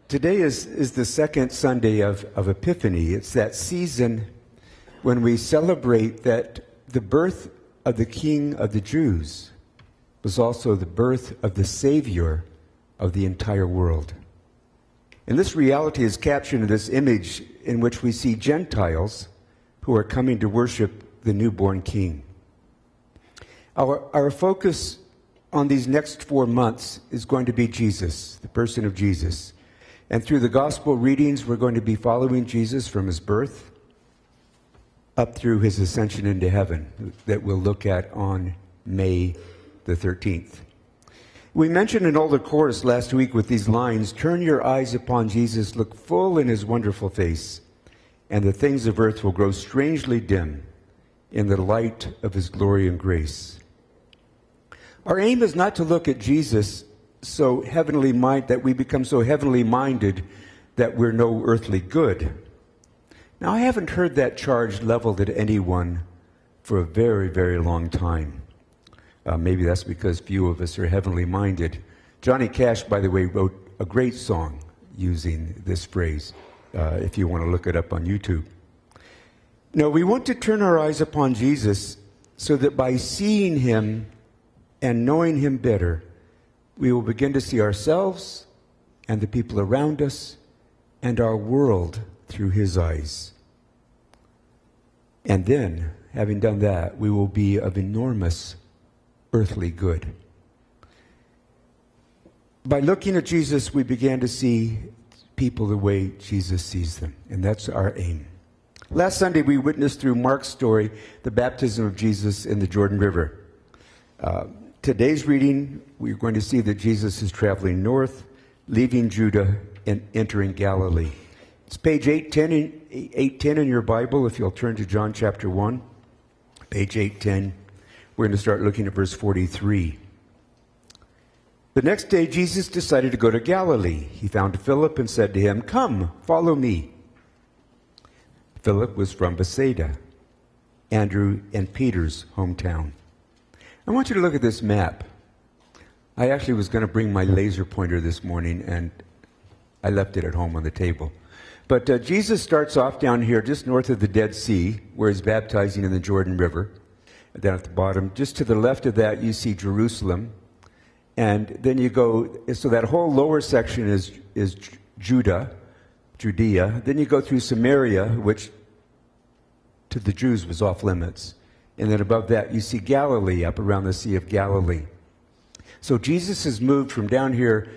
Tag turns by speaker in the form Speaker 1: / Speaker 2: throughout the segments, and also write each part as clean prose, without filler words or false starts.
Speaker 1: Today is the second Sunday of Epiphany. It's that season when we celebrate that the birth of the King of the Jews was also the birth of the Savior of the entire world. And this reality is captured in this image in which we see Gentiles who are coming to worship the newborn King. Our focus on these next 4 months is going to be Jesus, the person of Jesus. And through the gospel readings, we're going to be following Jesus from his birth up through his ascension into heaven that we'll look at on May the 13th. We mentioned an older chorus last week with these lines, "Turn your eyes upon Jesus, look full in his wonderful face, and the things of earth will grow strangely dim in the light of his glory and grace." Our aim is not to look at Jesus so heavenly that we become so heavenly minded that we're no earthly good. Now, I haven't heard that charge leveled at anyone for a very, very long time. Maybe that's because few of us are heavenly minded. Johnny Cash, by the way, wrote a great song using this phrase, if you want to look it up on YouTube. No, we want to turn our eyes upon Jesus so that by seeing him and knowing him better, we will begin to see ourselves and the people around us and our world through his eyes. And then, having done that, we will be of enormous earthly good. By looking at Jesus, we began to see people the way Jesus sees them, and that's our aim. Last Sunday, we witnessed through Mark's story the baptism of Jesus in the Jordan River. Today's reading, we're going to see that Jesus is traveling north, leaving Judah, and entering Galilee. It's page 810 in your Bible, if you'll turn to John chapter 1. Page 810. We're going to start looking at verse 43. The next day, Jesus decided to go to Galilee. He found Philip and said to him, "Come, follow me." Philip was from Bethsaida, Andrew and Peter's hometown. I want you to look at this map. I actually was going to bring my laser pointer this morning, and I left it at home on the table. But Jesus starts off down here just north of the Dead Sea, where he's baptizing in the Jordan River. And down at the bottom, just to the left of that, you see Jerusalem. And then you go, so that whole lower section is Judea. Then you go through Samaria, which to the Jews was off limits. And then above that, you see Galilee up around the Sea of Galilee. So Jesus has moved from down here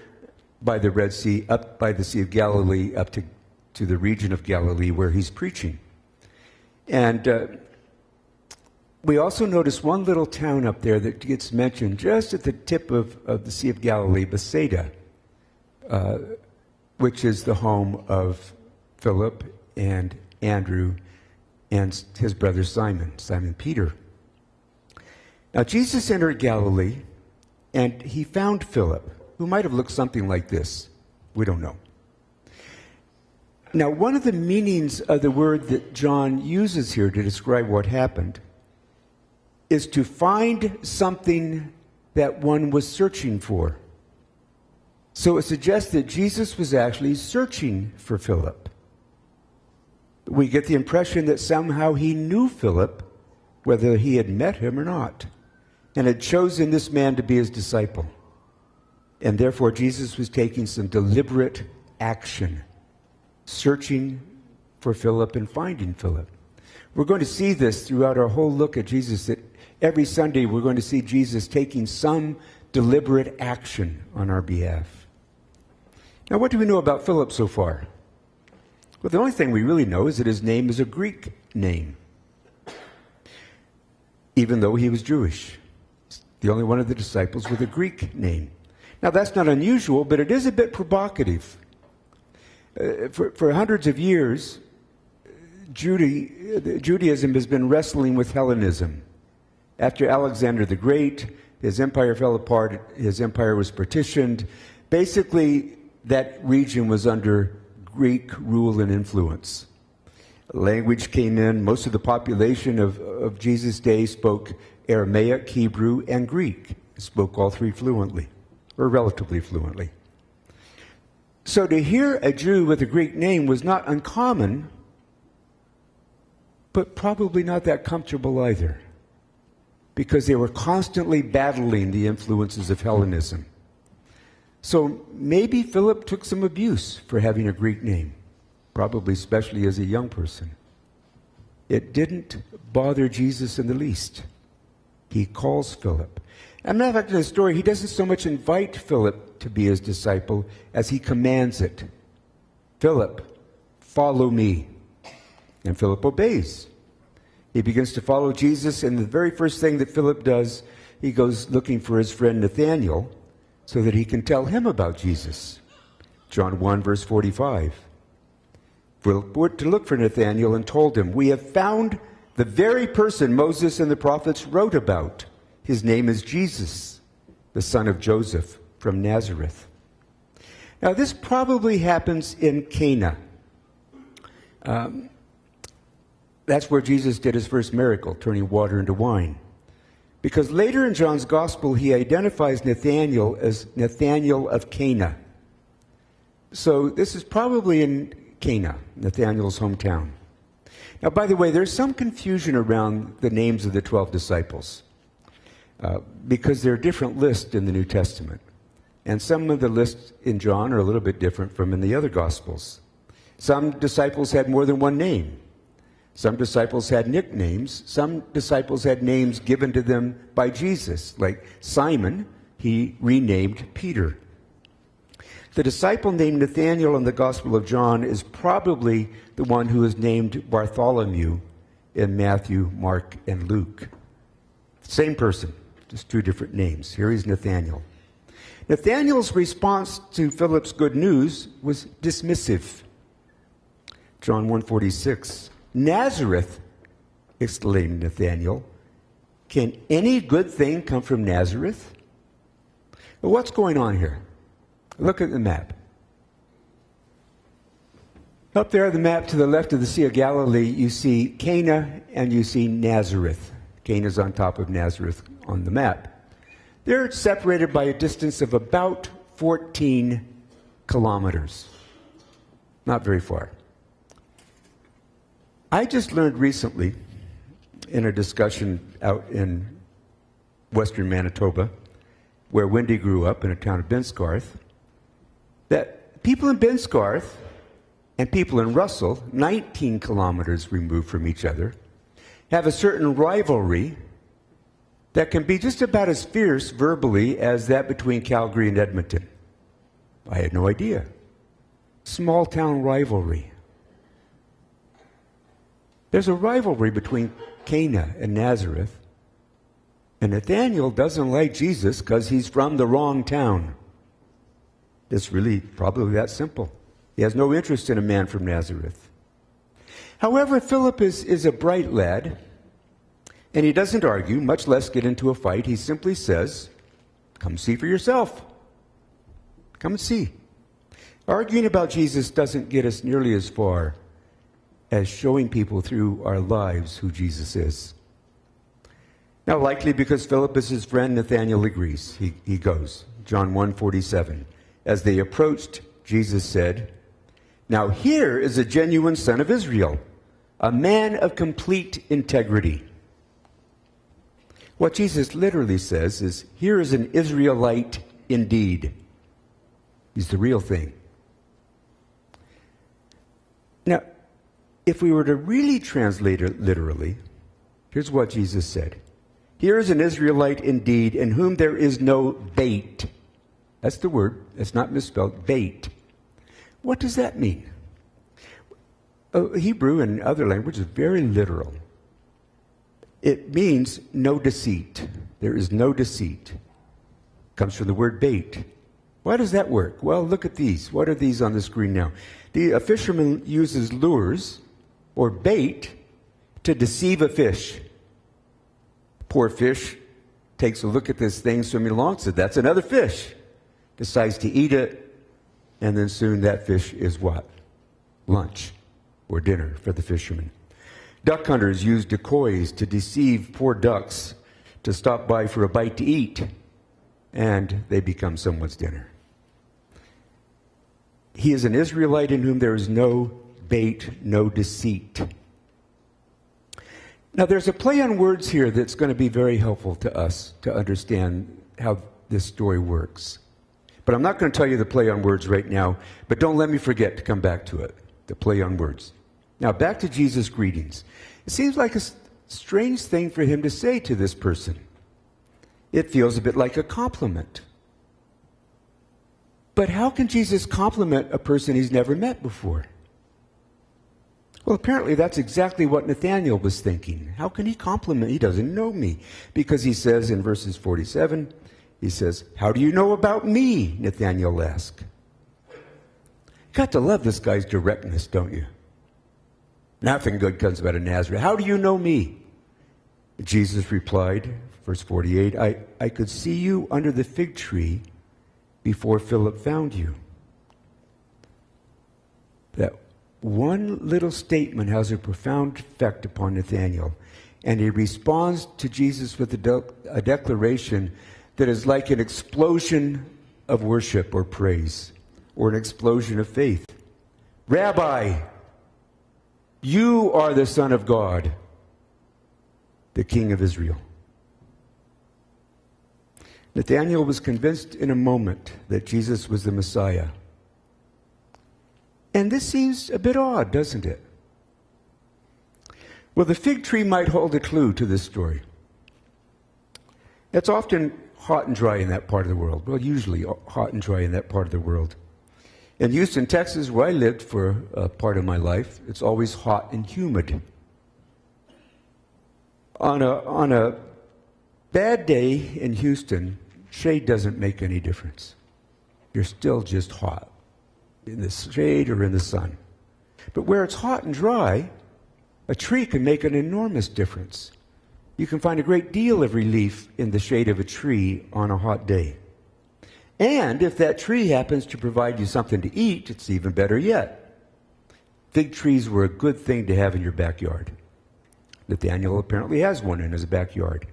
Speaker 1: by the Red Sea, up by the Sea of Galilee, up to the region of Galilee where he's preaching. And we also notice one little town up there that gets mentioned just at the tip of the Sea of Galilee, Bethsaida, which is the home of Philip and Andrew and his brother Simon Peter. Now, Jesus entered Galilee, and he found Philip, who might have looked something like this. We don't know. Now, one of the meanings of the word that John uses here to describe what happened is to find something that one was searching for. So it suggests that Jesus was actually searching for Philip. We get the impression that somehow he knew Philip, whether he had met him or not, and had chosen this man to be his disciple. And therefore, Jesus was taking some deliberate action, searching for Philip and finding Philip. We're going to see this throughout our whole look at Jesus, that every Sunday we're going to see Jesus taking some deliberate action on our behalf. Now, what do we know about Philip so far? Well, the only thing we really know is that his name is a Greek name, even though he was Jewish. He's the only one of the disciples with a Greek name. Now, that's not unusual, but it is a bit provocative. For hundreds of years, Judaism has been wrestling with Hellenism. After Alexander the Great, his empire fell apart, his empire was partitioned. Basically, that region was under Greek rule and influence. Language came in. Most of the population of Jesus' day spoke Aramaic, Hebrew, and Greek. Spoke all three fluently, or relatively fluently. So to hear a Jew with a Greek name was not uncommon, but probably not that comfortable either, because they were constantly battling the influences of Hellenism. So maybe Philip took some abuse for having a Greek name, probably especially as a young person. It didn't bother Jesus in the least. He calls Philip. And matter of fact, in the story, he doesn't so much invite Philip to be his disciple as he commands it. Philip, follow me. And Philip obeys. He begins to follow Jesus, and the very first thing that Philip does, he goes looking for his friend Nathanael so that he can tell him about Jesus. John 1, verse 45. Philip went to look for Nathanael and told him, "We have found the very person Moses and the prophets wrote about. His name is Jesus, the son of Joseph from Nazareth." Now, this probably happens in Cana. That's where Jesus did his first miracle, turning water into wine. Because later in John's gospel, he identifies Nathanael as Nathanael of Cana. So this is probably in Cana, Nathanael's hometown. Now, by the way, there's some confusion around the names of the 12 disciples because there are different lists in the New Testament. And some of the lists in John are a little bit different from in the other Gospels. Some disciples had more than one name. Some disciples had nicknames. Some disciples had names given to them by Jesus. Like Simon, he renamed Peter. The disciple named Nathanael in the Gospel of John is probably the one who is named Bartholomew in Matthew, Mark, and Luke. Same person, just two different names. Here he's Nathanael. Nathanael's response to Philip's good news was dismissive. John 1:46. "Nazareth," exclaimed Nathanael. "Can any good thing come from Nazareth?" Well, what's going on here? Look at the map. Up there on the map to the left of the Sea of Galilee, you see Cana and you see Nazareth. Cana's on top of Nazareth on the map. They're separated by a distance of about 14 kilometers. Not very far. I just learned recently in a discussion out in western Manitoba, where Wendy grew up in a town of Binscarth, that people in Binscarth and people in Russell, 19 kilometers removed from each other, have a certain rivalry that can be just about as fierce verbally as that between Calgary and Edmonton. I had no idea. Small town rivalry. There's a rivalry between Cana and Nazareth, and Nathanael doesn't like Jesus because he's from the wrong town. It's really probably that simple. He has no interest in a man from Nazareth. However, Philip is a bright lad, and he doesn't argue, much less get into a fight. He simply says, "Come see for yourself. Come and see." Arguing about Jesus doesn't get us nearly as far as showing people through our lives who Jesus is. Now, likely because Philip is his friend, Nathanael agrees. He goes. John 1:47. As they approached, Jesus said, "Now here is a genuine son of Israel, a man of complete integrity." What Jesus literally says is, here is an Israelite indeed. He's the real thing. Now, if we were to really translate it literally, here's what Jesus said. Here is an Israelite indeed, in whom there is no bait. That's the word. It's not misspelled. Bait. What does that mean? Hebrew and other languages is very literal. It means no deceit. There is no deceit. It comes from the word bait. Why does that work? Well, look at these. What are these on the screen now? A fisherman uses lures or bait to deceive a fish. Poor fish takes a look at this thing swimming along, says, "That's another fish." Decides to eat it, and then soon that fish is what? Lunch or dinner for the fisherman. Duck hunters use decoys to deceive poor ducks to stop by for a bite to eat, and they become someone's dinner. He is an Israelite in whom there is no bait, no deceit. Now, there's a play on words here that's going to be very helpful to us to understand how this story works. But I'm not going to tell you the play on words right now, but don't let me forget to come back to it, the play on words. Now, back to Jesus' greetings. It seems like a strange thing for him to say to this person. It feels a bit like a compliment. But how can Jesus compliment a person he's never met before? Well, apparently that's exactly what Nathanael was thinking. How can he compliment? He doesn't know me. Because he says in verses 47, he says, "How do you know about me?" Nathanael asked. Got to love this guy's directness, don't you? Nothing good comes out of Nazareth. How do you know me? Jesus replied, verse 48, I could see you under the fig tree before Philip found you. That one little statement has a profound effect upon Nathanael, and he responds to Jesus with a declaration that is like an explosion of worship or praise, or an explosion of faith. "Rabbi, you are the Son of God, the King of Israel." Nathanael was convinced in a moment that Jesus was the Messiah. And this seems a bit odd, doesn't it? Well, the fig tree might hold a clue to this story. It's often hot and dry in that part of the world. Well, usually hot and dry in that part of the world. In Houston, Texas, where I lived for a part of my life, it's always hot and humid. On a bad day in Houston, shade doesn't make any difference. You're still just hot, in the shade or in the sun. But where it's hot and dry, a tree can make an enormous difference. You can find a great deal of relief in the shade of a tree on a hot day. And if that tree happens to provide you something to eat, it's even better yet. Fig trees were a good thing to have in your backyard. Nathanael apparently has one in his backyard.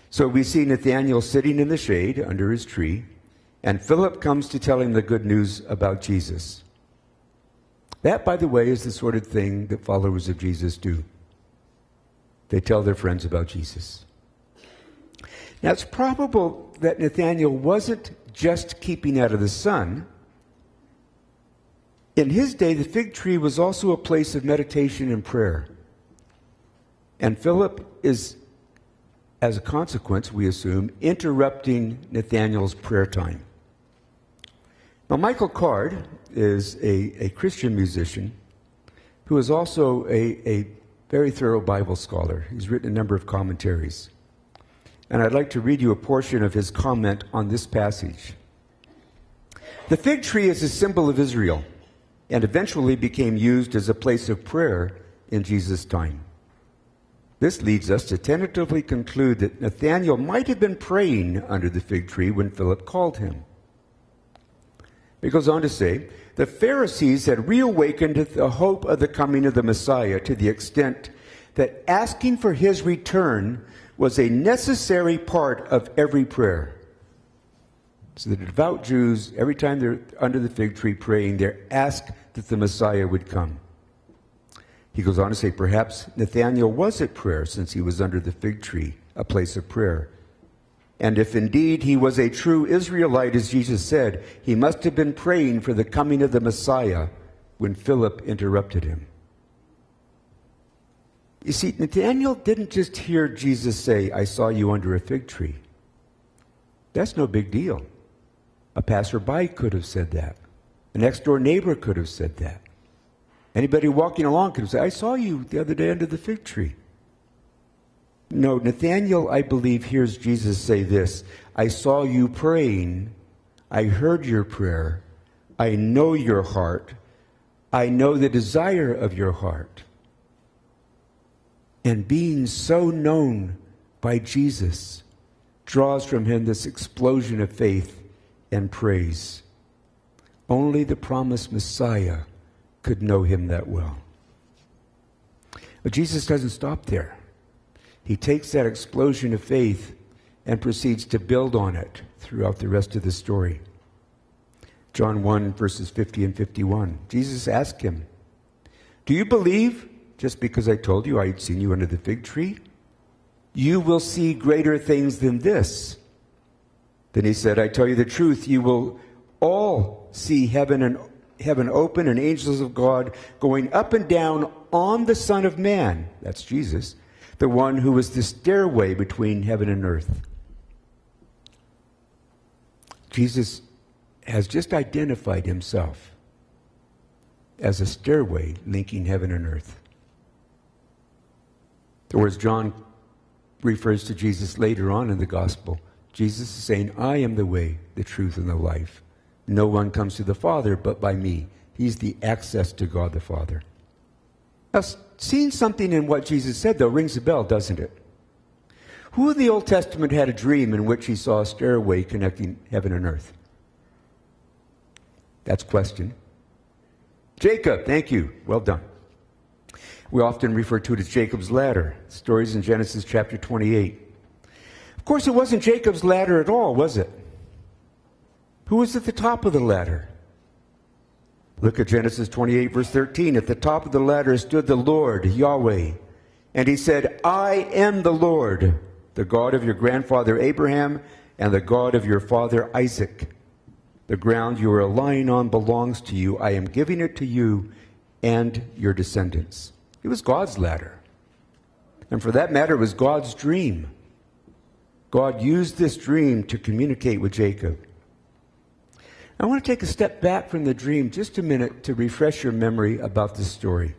Speaker 1: So we see Nathanael sitting in the shade under his tree, and Philip comes to tell him the good news about Jesus. That, by the way, is the sort of thing that followers of Jesus do. They tell their friends about Jesus. Now, it's probable that Nathanael wasn't just keeping out of the sun. In his day, the fig tree was also a place of meditation and prayer. And Philip is, as a consequence, we assume, interrupting Nathanael's prayer time. Now, Michael Card is a Christian musician who is also a very thorough Bible scholar. He's written a number of commentaries. And I'd like to read you a portion of his comment on this passage. The fig tree is a symbol of Israel and eventually became used as a place of prayer in Jesus' time. This leads us to tentatively conclude that Nathanael might have been praying under the fig tree when Philip called him. It goes on to say, the Pharisees had reawakened the hope of the coming of the Messiah to the extent that asking for his return was a necessary part of every prayer. So the devout Jews, every time they're under the fig tree praying, they're asked that the Messiah would come. He goes on to say, perhaps Nathanael was at prayer since he was under the fig tree, a place of prayer. And if indeed he was a true Israelite, as Jesus said, he must have been praying for the coming of the Messiah when Philip interrupted him. You see, Nathanael didn't just hear Jesus say, I saw you under a fig tree. That's no big deal. A passerby could have said that. A next-door neighbor could have said that. Anybody walking along could have said, I saw you the other day under the fig tree. No, Nathanael, I believe, hears Jesus say this, I saw you praying. I heard your prayer. I know your heart. I know the desire of your heart. And being so known by Jesus draws from him this explosion of faith and praise. Only the promised Messiah could know him that well. But Jesus doesn't stop there. He takes that explosion of faith and proceeds to build on it throughout the rest of the story. John 1, verses 50 and 51. Jesus asked him, "Do you believe just because I told you I had seen you under the fig tree? You will see greater things than this." Then he said, "I tell you the truth, you will all see heaven open and angels of God going up and down on the Son of Man," that's Jesus, "the one who is the stairway between heaven and earth." Jesus has just identified himself as a stairway linking heaven and earth. Or as John refers to Jesus later on in the gospel, Jesus is saying, "I am the way, the truth, and the life. No one comes to the Father but by me." He's the access to God the Father. Now, seeing something in what Jesus said, though, rings a bell, doesn't it? Who in the Old Testament had a dream in which he saw a stairway connecting heaven and earth? That's question. Jacob, thank you. Well done. We often refer to it as Jacob's ladder. Stories in Genesis chapter 28. Of course, it wasn't Jacob's ladder at all, was it? Who was at the top of the ladder? Look at Genesis 28, verse 13. "At the top of the ladder stood the Lord, Yahweh. And he said, I am the Lord, the God of your grandfather Abraham and the God of your father Isaac. The ground you are lying on belongs to you. I am giving it to you and your descendants." It was God's ladder. And for that matter, it was God's dream. God used this dream to communicate with Jacob. I want to take a step back from the dream just a minute to refresh your memory about this story.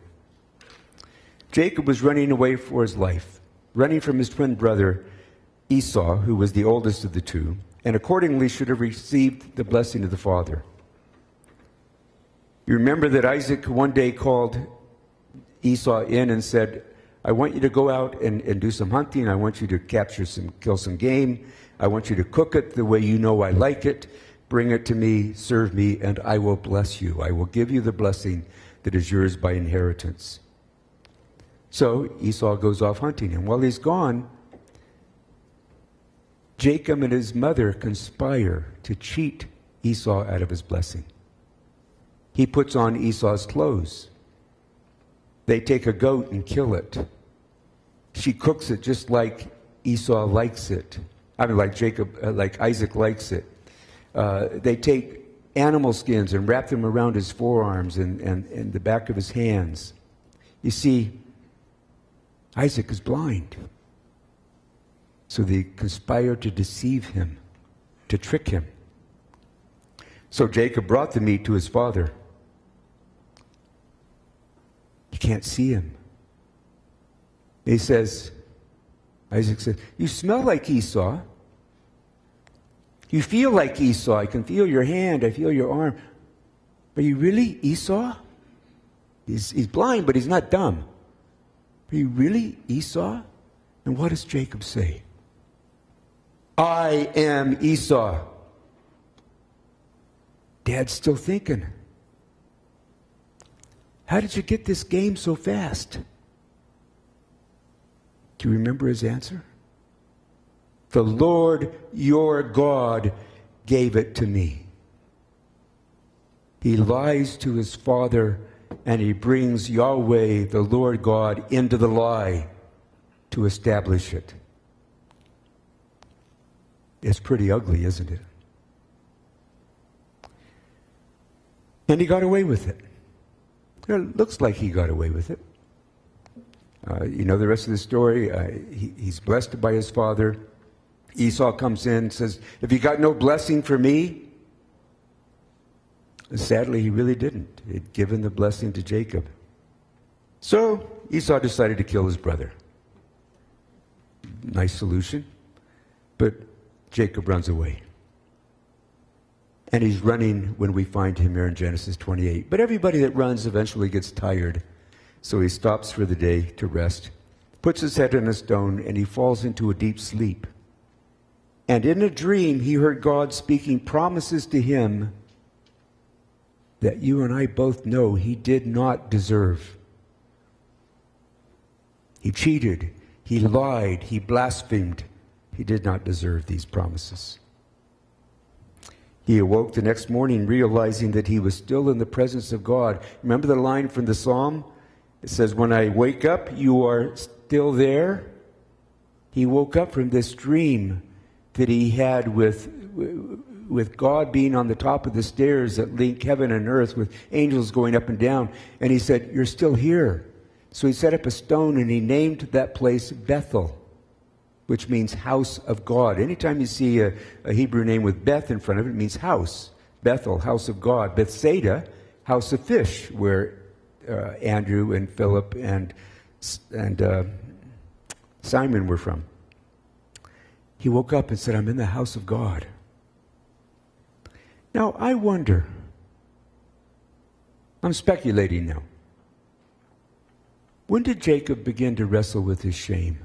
Speaker 1: Jacob was running away for his life, running from his twin brother Esau, who was the oldest of the two, and accordingly should have received the blessing of the father. You remember that Isaac one day called Esau in and said, "I want you to go out and do some hunting. I want you to kill some game. I want you to cook it the way you know I like it. Bring it to me, serve me, and I will bless you. I will give you the blessing that is yours by inheritance." So Esau goes off hunting, and while he's gone, Jacob and his mother conspire to cheat Esau out of his blessing. He puts on Esau's clothes. They take a goat and kill it. She cooks it just like Esau likes it. Like Isaac likes it. They take animal skins and wrap them around his forearms and the back of his hands. You see, Isaac is blind. So they conspire to deceive him, to trick him. So Jacob brought the meat to his father. He can't see him. Isaac says, "You smell like Esau. You feel like Esau. I can feel your hand. I feel your arm. Are you really Esau?" He's blind, but he's not dumb. "Are you really Esau?" And what does Jacob say? "I am Esau." Dad's still thinking, "How did you get this game so fast?" Do you remember his answer? "The Lord your God gave it to me." He lies to his father, and he brings Yahweh, the Lord God, into the lie to establish it. It's pretty ugly, isn't it? And he got away with it. It looks like he got away with it. You know the rest of the story. He's blessed by his father. Esau comes in and says, "Have you got no blessing for me?" And sadly, he really didn't. He'd given the blessing to Jacob. So Esau decided to kill his brother. Nice solution. But Jacob runs away. And he's running when we find him here in Genesis 28. But everybody that runs eventually gets tired. So he stops for the day to rest, puts his head on a stone, and he falls into a deep sleep. And in a dream, he heard God speaking promises to him that you and I both know he did not deserve. He cheated, he lied, he blasphemed. He did not deserve these promises. He awoke the next morning realizing that he was still in the presence of God. Remember the line from the Psalm? It says, when I wake up, you are still there. He woke up from this dream that he had with God being on the top of the stairs that link heaven and earth, with angels going up and down. And he said, you're still here. So he set up a stone and he named that place Bethel, which means house of God. Anytime you see a Hebrew name with Beth in front of it, it means house. Bethel, house of God. Bethsaida, house of fish, where Andrew and Philip and Simon were from. He woke up and said, I'm in the house of God. Now, I wonder, I'm speculating now, when did Jacob begin to wrestle with his shame?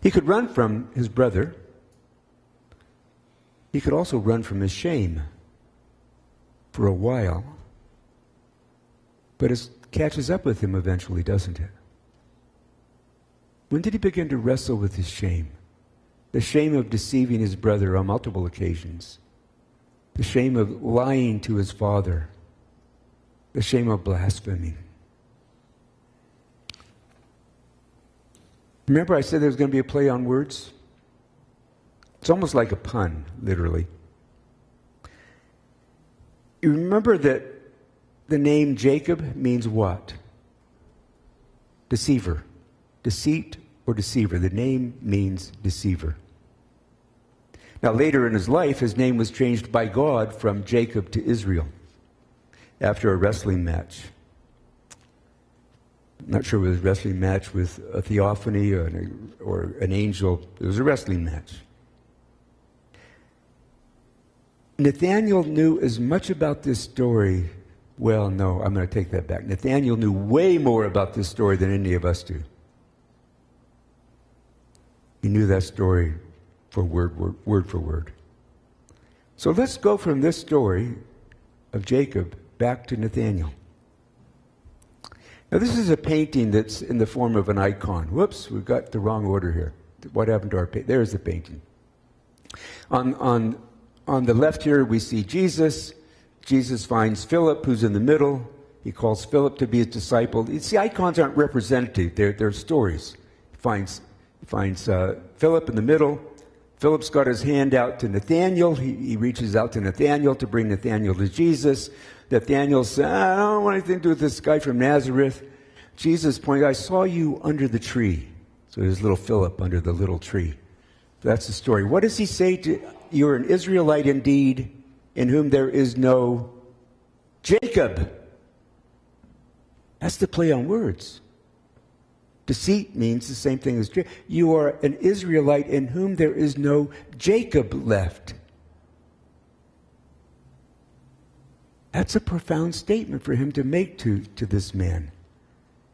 Speaker 1: He could run from his brother. He could also run from his shame for a while. But it catches up with him eventually, doesn't it? When did he begin to wrestle with his shame? The shame of deceiving his brother on multiple occasions. The shame of lying to his father. The shame of blaspheming. Remember I said there was going to be a play on words? It's almost like a pun, literally. You remember that the name Jacob means what? Deceiver. Deceit or deceiver. The name means deceiver. Now later in his life, his name was changed by God from Jacob to Israel after a wrestling match. I'm not sure if it was a wrestling match with a theophany or an angel. It was a wrestling match. Nathanael knew as much about this story. Well, no, I'm going to take that back. Nathanael knew way more about this story than any of us do. He knew that story for word for word. So let's go from this story of Jacob back to Nathanael. Now this is a painting that's in the form of an icon. Whoops, we've got the wrong order here. What happened to our painting? There's the painting. On the left here we see Jesus. Jesus finds Philip, who's in the middle. He calls Philip to be his disciple. You see, icons aren't representative. They're stories. He finds Philip in the middle. Philip's got his hand out to Nathanael. He reaches out to Nathanael to bring Nathanael to Jesus. Nathanael says, I don't want anything to do with this guy from Nazareth. Jesus pointed, I saw you under the tree. So there's little Philip under the little tree. That's the story. What does he say to, you're an Israelite indeed, in whom there is no Jacob. That's the play on words. Deceit means the same thing as Jacob. You are an Israelite in whom there is no Jacob left. That's a profound statement for him to make to this man.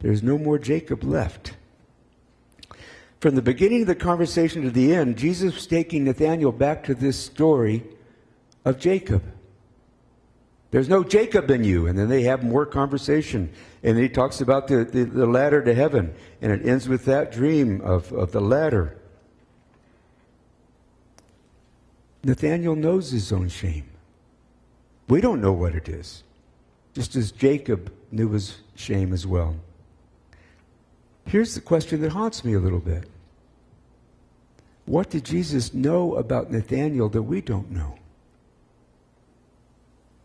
Speaker 1: There's no more Jacob left. From the beginning of the conversation to the end, Jesus was taking Nathanael back to this story of Jacob. There's no Jacob in you. And then they have more conversation. And he talks about the ladder to heaven. And it ends with that dream of the ladder. Nathanael knows his own shame. We don't know what it is. Just as Jacob knew his shame as well. Here's the question that haunts me a little bit. What did Jesus know about Nathanael that we don't know?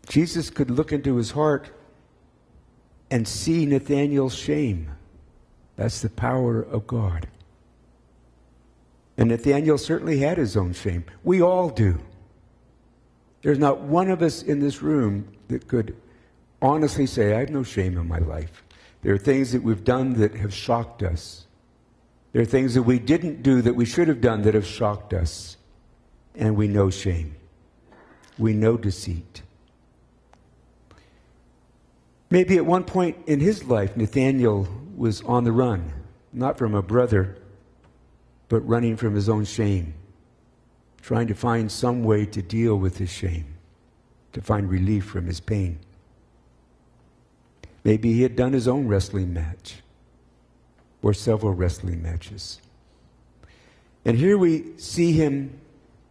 Speaker 1: Jesus could look into his heart and see Nathanael's shame. That's the power of God. And Nathanael certainly had his own shame. We all do. There's not one of us in this room that could honestly say, I have no shame in my life. There are things that we've done that have shocked us. There are things that we didn't do that we should have done that have shocked us. And we know shame. We know deceit. Maybe at one point in his life, Nathanael was on the run, not from a brother, but running from his own shame, trying to find some way to deal with his shame, to find relief from his pain. Maybe he had done his own wrestling match, or several wrestling matches. And here we see him,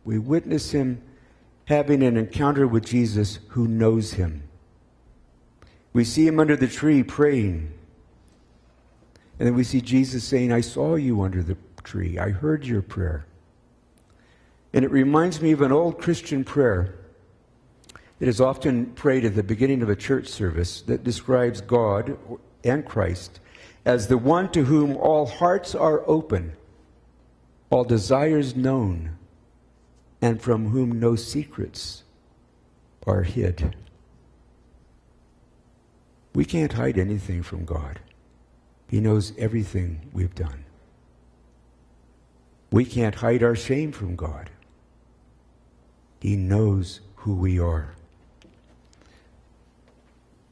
Speaker 1: we witness him having an encounter with Jesus who knows him. We see him under the tree praying. And then we see Jesus saying, I saw you under the tree. I heard your prayer. And it reminds me of an old Christian prayer that is often prayed at the beginning of a church service that describes God and Christ as the one to whom all hearts are open, all desires known, and from whom no secrets are hid. We can't hide anything from God. He knows everything we've done. We can't hide our shame from God. He knows who we are.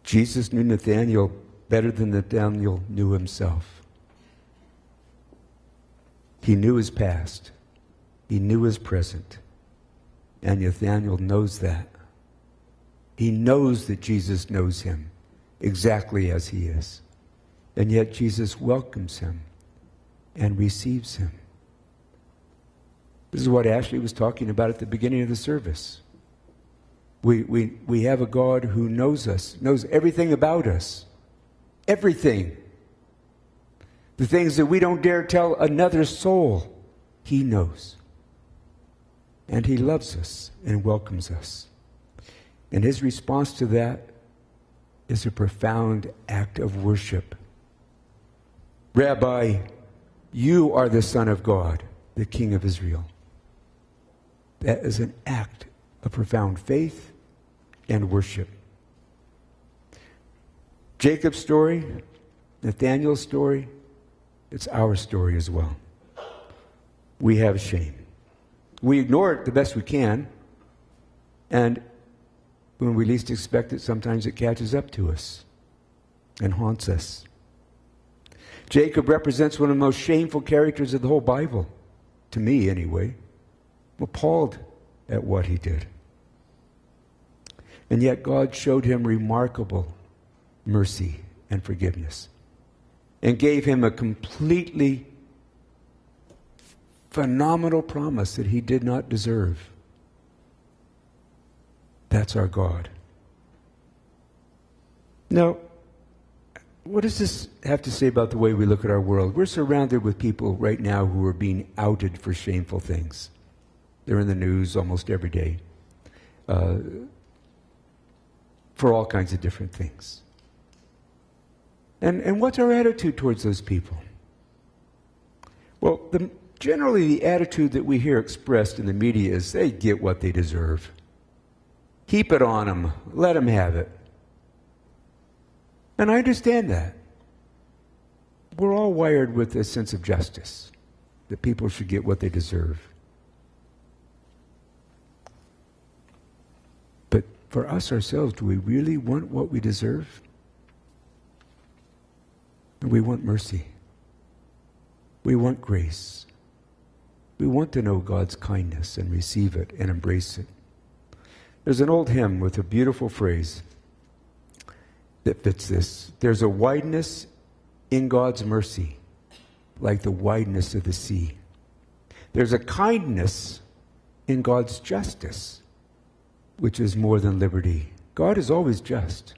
Speaker 1: Jesus knew Nathanael better than Nathanael knew himself. He knew his past. He knew his present. And Nathanael knows that. He knows that Jesus knows him exactly as he is. And yet Jesus welcomes him and receives him. This is what Ashley was talking about at the beginning of the service. We have a God who knows us, knows everything about us. Everything. The things that we don't dare tell another soul, he knows. And he loves us and welcomes us. And his response to that is a profound act of worship. Rabbi, you are the Son of God, the King of Israel. That is an act of profound faith and worship. Jacob's story, Nathanael's story, it's our story as well. We have shame. We ignore it the best we can, and when we least expect it, sometimes it catches up to us and haunts us. Jacob represents one of the most shameful characters of the whole Bible, to me anyway. I'm appalled at what he did. And yet God showed him remarkable mercy and forgiveness and gave him a completely phenomenal promise that he did not deserve. That's our God. Now, what does this have to say about the way we look at our world? We're surrounded with people right now who are being outed for shameful things. They're in the news almost every day for all kinds of different things. And what's our attitude towards those people? Well, generally the attitude that we hear expressed in the media is they get what they deserve. Heap it on them. Let them have it. And I understand that. We're all wired with a sense of justice, that people should get what they deserve. But for us ourselves, do we really want what we deserve? We want mercy. We want grace. We want to know God's kindness and receive it and embrace it. There's an old hymn with a beautiful phrase that fits this. There's a wideness in God's mercy, like the wideness of the sea. There's a kindness in God's justice, which is more than liberty. God is always just.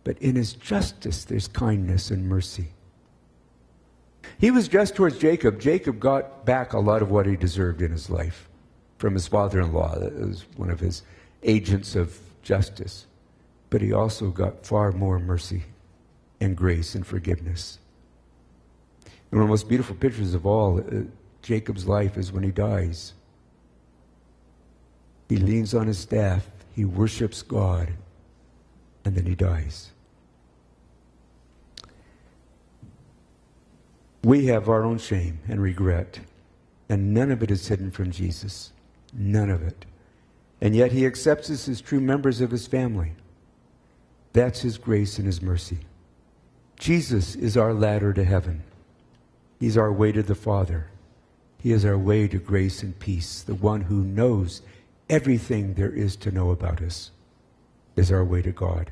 Speaker 1: But in his justice, there's kindness and mercy. He was just towards Jacob. Jacob got back a lot of what he deserved in his life from his father-in-law. That was one of his agents of justice. But he also got far more mercy and grace and forgiveness. And one of the most beautiful pictures of all, Jacob's life is when he dies. He leans on his staff, he worships God, and then he dies. We have our own shame and regret, and none of it is hidden from Jesus. None of it. And yet he accepts us as true members of his family. That's his grace and his mercy. Jesus is our ladder to heaven. He's our way to the Father. He is our way to grace and peace. The one who knows everything there is to know about us is our way to God.